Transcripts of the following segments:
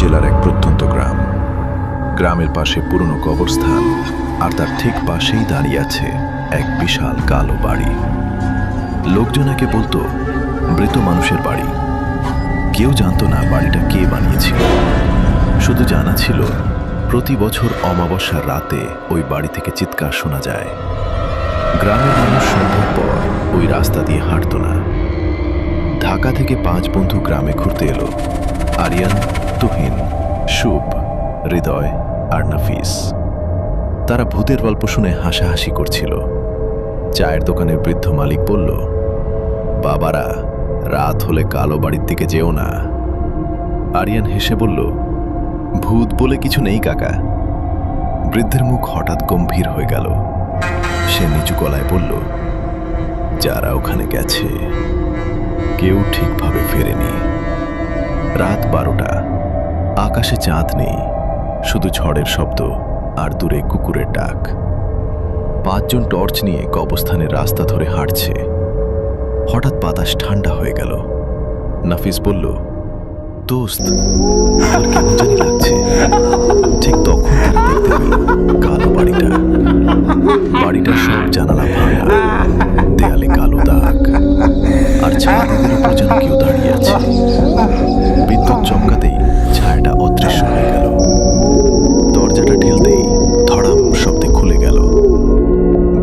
জেলার এক প্রত্যন্ত গ্রাম। গ্রামের পাশে পুরনো কবরস্থান, আর তার ঠিক পাশেই দাঁড়িয়ে আছে এক বিশাল কালো বাড়ি। লোকজন একে বলতো মৃত মানুষের বাড়ি। কেউ জানতো না বাড়িটা কে বানিয়েছিল, শুধু জানা ছিল প্রতি বছর অমাবস্যার রাতে ওই বাড়ি থেকে চিৎকার শোনা যায়। গ্রামের মানুষ সন্ধ্যার পর ওই রাস্তা দিয়ে হাঁটত না। ঢাকা থেকে 5 বন্ধু গ্রামে ঘুরতে এলো: আরিয়ান, তুহিন, শুভ, হৃদয় আর নাফিস। তারা ভূতের গল্প শুনে হাসাহাসি করছিল। চায়ের দোকানের বৃদ্ধ মালিক বলল, বাবারা, রাত হলে কালো বাড়ির দিকে যেও না। আরিয়ান হেসে বলল, ভূত বলে কিছু নেই কাকা। বৃদ্ধের মুখ হঠাৎ গম্ভীর হয়ে গেল। সে নিচু গলায় বলল, যারা ওখানে গেছে কেউ ঠিকভাবে ফেরেনি। রাত 12টা, আকাশে চাঁদ নেই, শুধু ঝড়ের শব্দ আর দূরে কুকুরের ডাক। 5 জন টর্চ নিয়ে কবরস্থানের রাস্তা ধরে হাঁটছে। হঠাৎ বাতাস ঠান্ডা হয়ে গেল। নাফিস বলল, দোস্ত, আমার কেমন জানি লাগছে। ঠিক তখন তারা দেখতে পেল কালো বাড়িটা। বাড়িটার সব জানালা ভাঙা, দেয়ালে কালো দাগ, আর ছাদের উপর যেন কেউ দাঁড়িয়ে আছে। বিদ্যুৎ চমকাতেই ছায়াটা অদৃশ্য হয়ে গেল। দরজাটা ঠেলতেই ধড়াম শব্দে খুলে গেল।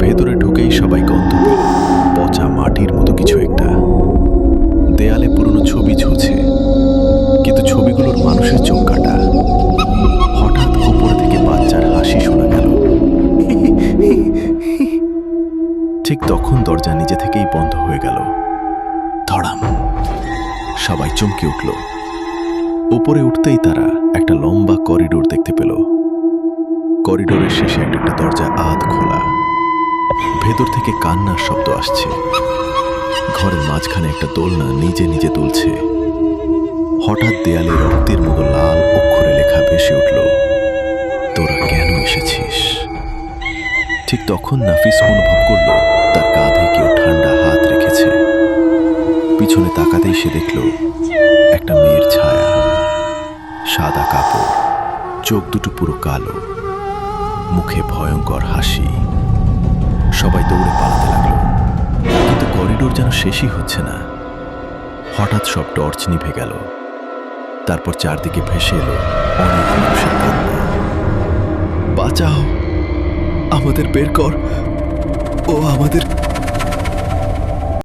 ভেতরে ঢুকেই সবাই গন্ধ পেল পচা মাটির মতো কিছু একটা। দেয়ালে পুরনো ছবি ঝুলছে, কিন্তু ছবিগুলোর মানুষের চোখ কাটা। হঠাৎ উপর থেকে বাচ্চার হাসি শোনা গেল। ঠিক তখন দরজা নিজে থেকেই বন্ধ হয়ে গেল। ধড়াম। সবাই চমকে উঠল। উপরে উঠতেই তারা একটা লম্বা করিডোর দেখতে পেল। করিডোরের শেষে একটা দরজা আধ খোলা। ভেতর থেকে কান্নার শব্দ আসছে। ঘরের মাঝখানে একটা দোলনা নিজে নিজে দুলছে। হঠাৎ দেয়ালে রক্তের মতো লাল অক্ষরে লেখা ভেসে উঠল, তোরা কেন এসেছিস? ঠিক তখন নাফিস অনুভব করল তার কাঁধে কেউ ঠান্ডা হাত রেখেছে। পিছনে তাকাতেই সে দেখল একটা মেয়ের ছায়া। সাদা কাপড়, চোখ দুটো পুরো কালো, মুখে ভয়ঙ্কর হাসি। সবাই দৌড়ে পালাতে লাগলো, কিন্তু করিডোর যেন শেষই হচ্ছে না। হঠাৎ সব টর্চ নিভে গেল। তারপর চারদিকে ভেসে এলো অনেক মানুষের কান্না। বাঁচাও, আমাদের বের কর, ও আমাদের